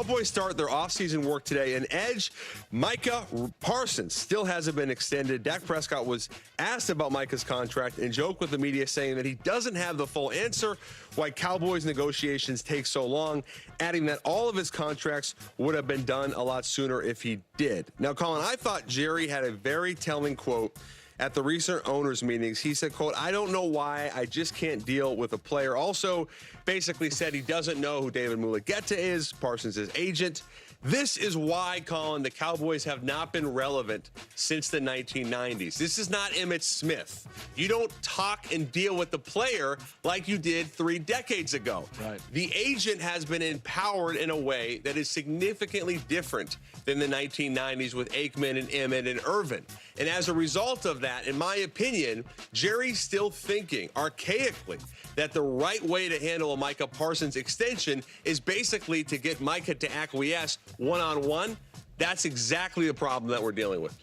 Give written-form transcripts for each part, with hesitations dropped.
Cowboys start their offseason work today, and edge Micah Parsons still hasn't been extended. Dak Prescott was asked about Micah's contract and joked with the media saying that he doesn't have the full answer why Cowboys negotiations take so long, adding that all of his contracts would have been done a lot sooner if he did. Now, Colin, I thought Jerry had a very telling quote at the recent owners meetings. He said, quote, "I don't know why, I just can't deal with a player." Also basically said he doesn't know who David Mulugeta is, Parsons' agent. This is why, Colin, the Cowboys have not been relevant since the 1990s. This is not Emmitt Smith. You don't talk and deal with the player like you did 3 decades ago. Right. The agent has been empowered in a way that is significantly different than the 1990s with Aikman and Emmett and Irvin. And as a result of that, in my opinion, Jerry's still thinking archaically that the right way to handle a Micah Parsons extension is basically to get Micah to acquiesce one-on-one. That's exactly the problem that we're dealing with.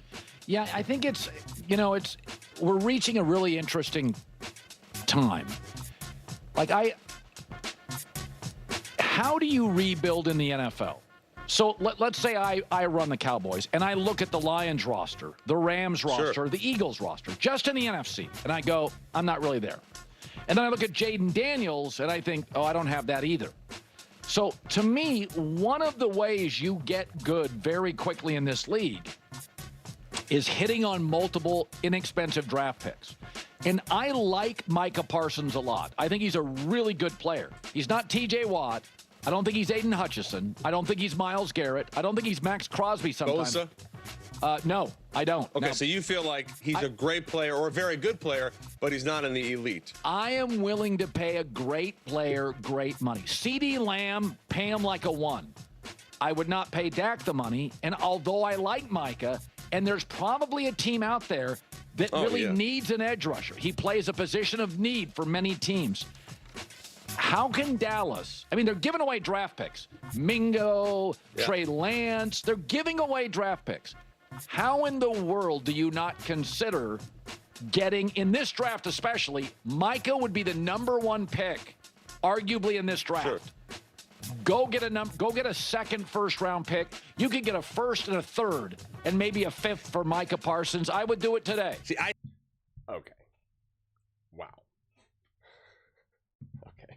Yeah, I think we're reaching a really interesting time. How do you rebuild in the NFL? So let's say I run the Cowboys and I look at the Lions roster, the Rams roster, Sure. the Eagles roster, just in the NFC, and I go, I'm not really there. And then I look at Jaden Daniels and I think, oh, I don't have that either. So to me, one of the ways you get good very quickly in this league is hitting on multiple inexpensive draft picks. And I like Micah Parsons a lot. I think he's a really good player. He's not TJ Watt. I don't think he's Aiden Hutchinson. I don't think he's Myles Garrett. I don't think he's Max Crosby sometimes. Bosa? No, I don't. Okay, No. so you feel like he's a great player or a very good player, but he's not in the elite. I am willing to pay a great player great money. CeeDee Lamb, pay him like a 1. I would not pay Dak the money. And although I like Micah, and there's probably a team out there that really needs an edge rusher. He plays a position of need for many teams. How can Dallas, they're giving away draft picks. Mingo, Trey Lance, they're giving away draft picks. How in the world do you not consider getting, in this draft especially, Micah would be the number 1 pick, arguably in this draft. Sure. Go get a second first-round pick. You could get a first and a third, and maybe a 5th for Micah Parsons. I would do it today. Okay. Wow. Okay.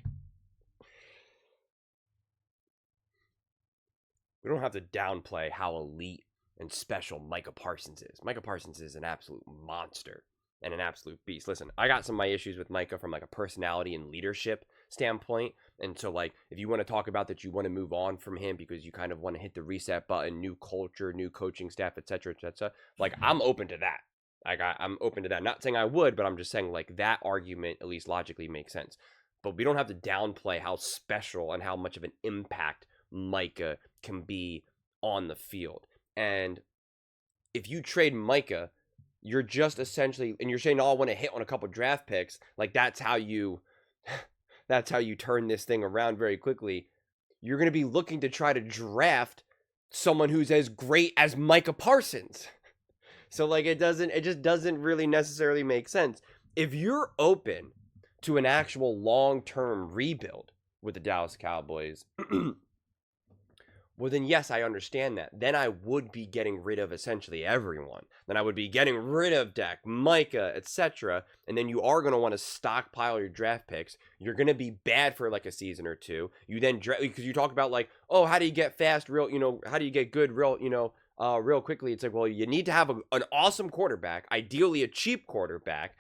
We don't have to downplay how elite and special Micah Parsons is. Micah Parsons is an absolute monster and an absolute beast. Listen, I got some of my issues with Micah from a personality and leadership standpoint. And so if you want to talk about that, you want to move on from him because you kind of want to hit the reset button, new culture, new coaching staff, etc., etc. I'm open to that. I'm open to that. Not saying I would, but I'm just saying that argument, at least logically, makes sense. But we don't have to downplay how special and how much of an impact Micah can be on the field. And if you trade Micah, you're just essentially, and you're saying, "Oh, I want to hit on a couple draft picks." That's how you turn this thing around very quickly. You're going to be looking to try to draft someone who's as great as Micah Parsons. So it just doesn't really necessarily make sense. If you're open to an actual long-term rebuild with the Dallas Cowboys, well, then yes, I understand that. Then I would be getting rid of essentially everyone. Then I would be getting rid of Dak, Micah, etc. And then you are going to want to stockpile your draft picks. You're going to be bad for a season or two. You then, because you talk about how do you get fast, how do you get good, real quickly? It's you need to have an awesome quarterback, ideally a cheap quarterback.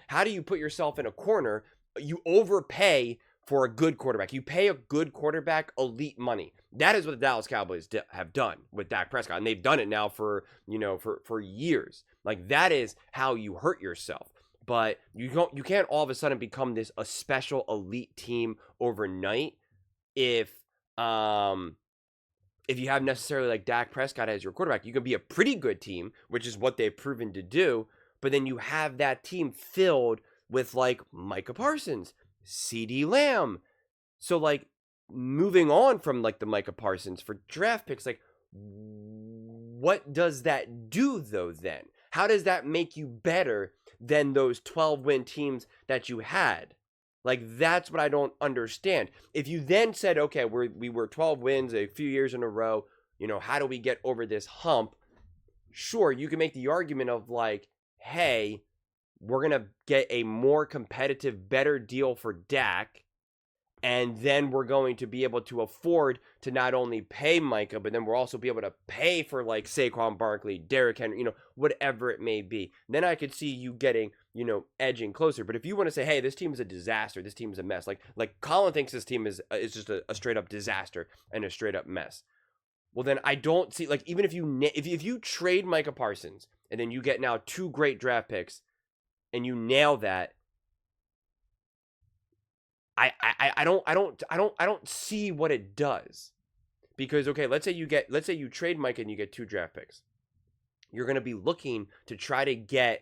How do you put yourself in a corner? You overpay for a good quarterback. You pay a good quarterback elite money. That is what the Dallas Cowboys have done with Dak Prescott, and they've done it now for years. That is how you hurt yourself. But you can't all of a sudden become a special elite team overnight if you have necessarily Dak Prescott as your quarterback. You can be a pretty good team, which is what they've proven to do, but then you have that team filled with Micah Parsons, CeeDee Lamb. So moving on from the Micah Parsons for draft picks, what does that do though then? How does that make you better than those 12-win teams that you had? Like, that's what I don't understand. If you then said, okay, we were 12 wins a few years in a row, how do we get over this hump? Sure, you can make the argument of like, hey, we're going to get a more competitive, better deal for Dak, and then we're going to be able to afford to not only pay Micah, but then we'll also be able to pay for like Saquon Barkley, Derrick Henry, whatever it may be. Then I could see you getting, edging closer. But if you want to say, hey, this team is a disaster, this team is a mess, like Colin thinks this team is just a straight up disaster and a straight up mess. Well, then I don't see, like, even if you trade Micah Parsons and then you get now 2 great draft picks and you nail that, I don't see what it does. Because, okay, let's say you trade Micah and you get 2 draft picks. You're going to be looking to try to get,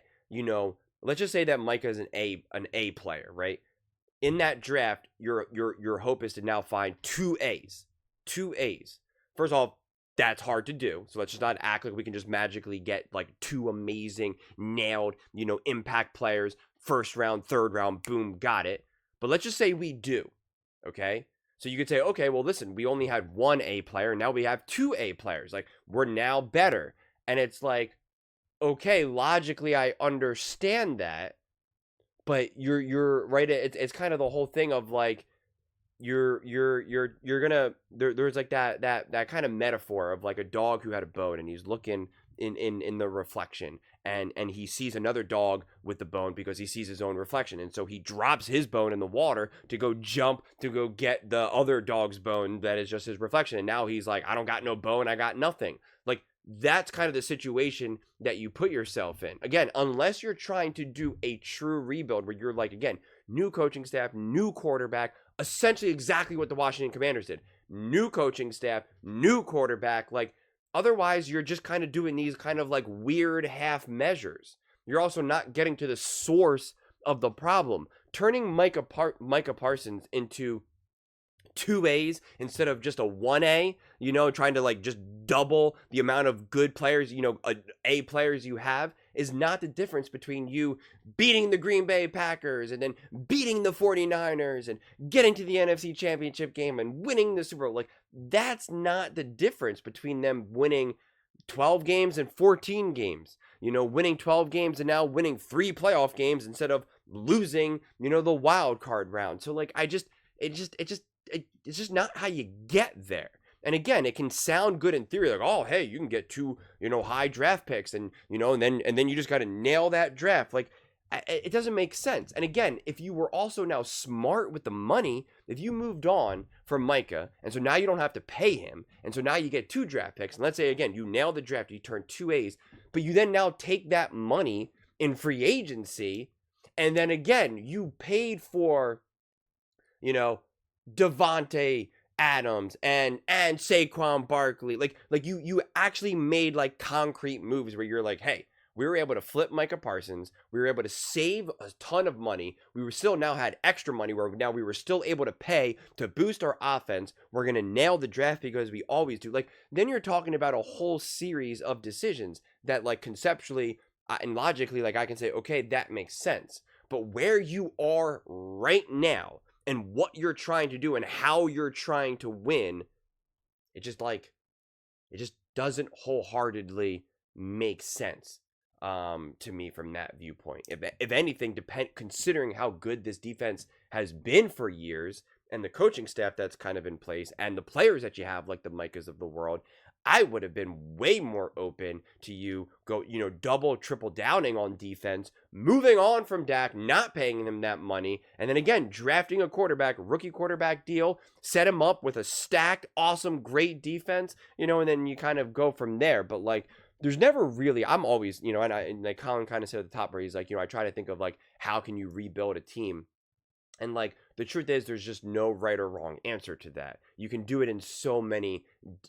let's just say that Micah is an A player, right? In that draft, your hope is to now find 2 A's. 2 A's. First of all, that's hard to do. So let's just not act like we can just magically get like 2 amazing, nailed, impact players, first round, third round, boom, got it. But let's just say we do, okay? So you could say, okay, well, listen, we only had 1 A player. Now we have 2 A players. Like, we're now better. And it's like, okay, logically, I understand that. But you're right. It's kind of the whole thing of like, you're gonna there's like that kind of metaphor of like a dog who had a bone and he's looking in the reflection and he sees another dog with the bone because he sees his own reflection, and so he drops his bone in the water to go jump to go get the other dog's bone that is just his reflection, and now he's like, I don't got no bone, I got nothing. Like, that's kind of the situation that you put yourself in. Again, unless you're trying to do a true rebuild where you're like, again, new coaching staff, new quarterback, essentially exactly what the Washington Commanders did. New coaching staff, new quarterback. Like, otherwise, you're just kind of doing these kind of like weird half measures. You're also not getting to the source of the problem. Turning Micah Parsons into 2 A's instead of just a 1 A, trying to like just double the amount of good players, A players you have, is not the difference between you beating the Green Bay Packers and then beating the 49ers and getting to the NFC Championship game and winning the Super Bowl. Like, that's not the difference between them winning 12 games and 14 games, winning 12 games and now winning 3 playoff games instead of losing, the wild card round. So like, it's just not how you get there. And again, it can sound good in theory, like, oh, hey, you can get 2, high draft picks, and and then you just got to nail that draft. Like, it doesn't make sense. And again, if you were also now smart with the money, if you moved on from Micah, and so now you don't have to pay him, and so now you get 2 draft picks, and let's say again you nail the draft, you turn 2 A's, but you then now take that money in free agency, and then again you paid for, Devontae Adams and Saquon Barkley, like you actually made like concrete moves where you're like, hey, we were able to flip Micah Parsons, we were able to save a ton of money, we were still now had extra money where now we were still able to pay to boost our offense, we're gonna nail the draft because we always do. Like, then you're talking about a whole series of decisions that like conceptually and logically, like, I can say, okay, that makes sense. But where you are right now and what you're trying to do and how you're trying to win, it just doesn't wholeheartedly make sense to me from that viewpoint. If anything, considering how good this defense has been for years and the coaching staff that's kind of in place and the players that you have, like the Micahs of the world, I would have been way more open to you go, double, triple downing on defense, moving on from Dak, not paying him that money, and then again, drafting a rookie quarterback deal, set him up with a stacked, awesome, great defense, and then you kind of go from there. But like, there's never really, I'm always, and like Colin kind of said at the top where he's like, I try to think of like, how can you rebuild a team? And like, the truth is, there's just no right or wrong answer to that. You can do it in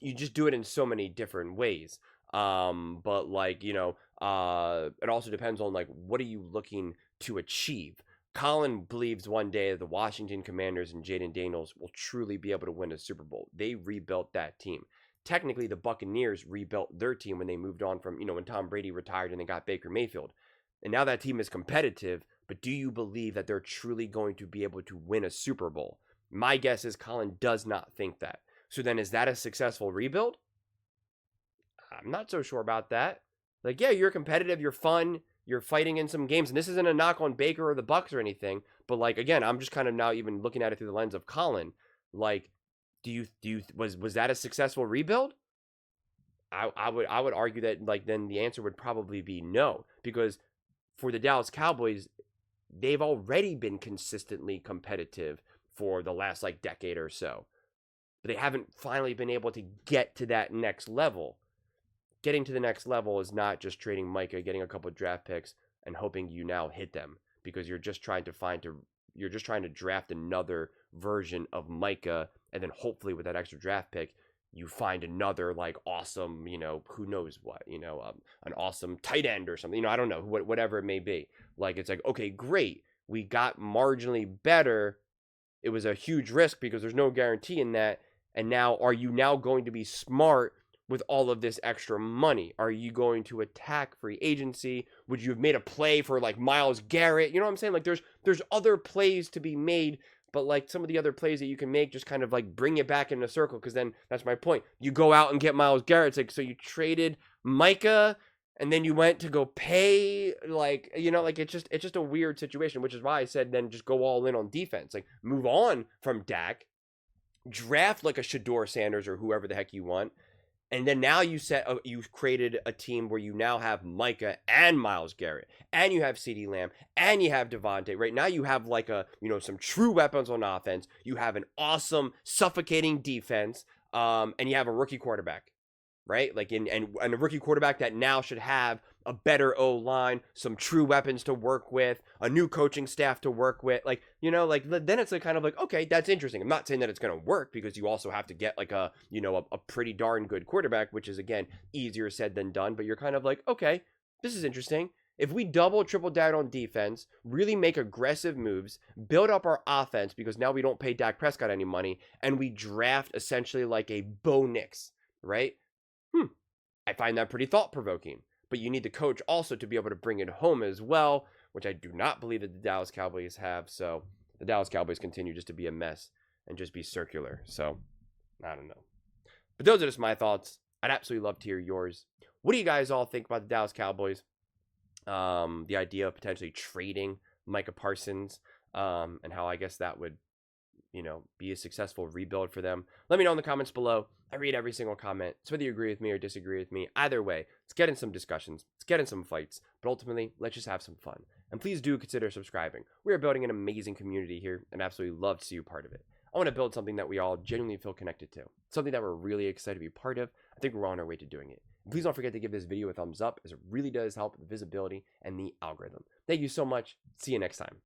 you just do it in so many different ways. But like, it also depends on like, what are you looking to achieve? Colin believes one day the Washington Commanders and Jaden Daniels will truly be able to win a Super Bowl. They rebuilt that team. Technically, the Buccaneers rebuilt their team when they moved on from, when Tom Brady retired and they got Baker Mayfield. And now that team is competitive, but do you believe that they're truly going to be able to win a Super Bowl? My guess is Colin does not think that. So then is that a successful rebuild? I'm not so sure about that. Like, yeah, you're competitive, you're fun, you're fighting in some games, and this isn't a knock on Baker or the Bucks or anything, but like, again, I'm just kind of now even looking at it through the lens of Colin. Like, was that a successful rebuild? I would argue that, like, then the answer would probably be no, because for the Dallas Cowboys, they've already been consistently competitive for the last like decade or so, but they haven't finally been able to get to that next level. Getting to the next level is not just trading Micah, getting a couple of draft picks, and hoping you now hit them, because you're just trying to draft another version of Micah, and then hopefully with that extra draft pick, you find another like awesome, who knows what, an awesome tight end or something, I don't know, whatever it may be. Like, it's like, okay, great, we got marginally better. It was a huge risk because there's no guarantee in that. And now, are you now going to be smart with all of this extra money? Are you going to attack free agency? Would you have made a play for like Myles Garrett? You know what I'm saying? Like, there's other plays to be made, but like some of the other plays that you can make just kind of like bring you back in a circle. Because then that's my point. You go out and get Myles Garrett. It's like, so you traded Micah, and then you went to go pay, like, like it's just a weird situation, which is why I said then just go all in on defense. Like, move on from Dak, draft like a Shador Sanders or whoever the heck you want. And then now you've created a team where you now have Micah and Myles Garrett, and you have CeeDee Lamb, and you have Devontae. Right now you have like some true weapons on offense. You have an awesome suffocating defense, and you have a rookie quarterback, right? Like, and a rookie quarterback that now should have a better O-line, some true weapons to work with, a new coaching staff to work with. Like, then it's like kind of like, okay, that's interesting. I'm not saying that it's going to work, because you also have to get like a pretty darn good quarterback, which is, again, easier said than done. But you're kind of like, okay, this is interesting. If we double, triple down on defense, really make aggressive moves, build up our offense, because now we don't pay Dak Prescott any money, and we draft essentially like a Bo Nix, right? I find that pretty thought-provoking. But you need the coach also to be able to bring it home as well, which I do not believe that the Dallas Cowboys have. So the Dallas Cowboys continue just to be a mess and just be circular. So I don't know. But those are just my thoughts. I'd absolutely love to hear yours. What do you guys all think about the Dallas Cowboys? The idea of potentially trading Micah Parsons, and how I guess that would, be a successful rebuild for them. Let me know in the comments below. I read every single comment. So whether you agree with me or disagree with me, either way, let's get in some discussions. Let's get in some fights. But ultimately, let's just have some fun. And please do consider subscribing. We are building an amazing community here, and absolutely love to see you part of it. I want to build something that we all genuinely feel connected to. Something that we're really excited to be part of. I think we're on our way to doing it. And please don't forget to give this video a thumbs up, as it really does help the visibility and the algorithm. Thank you so much. See you next time.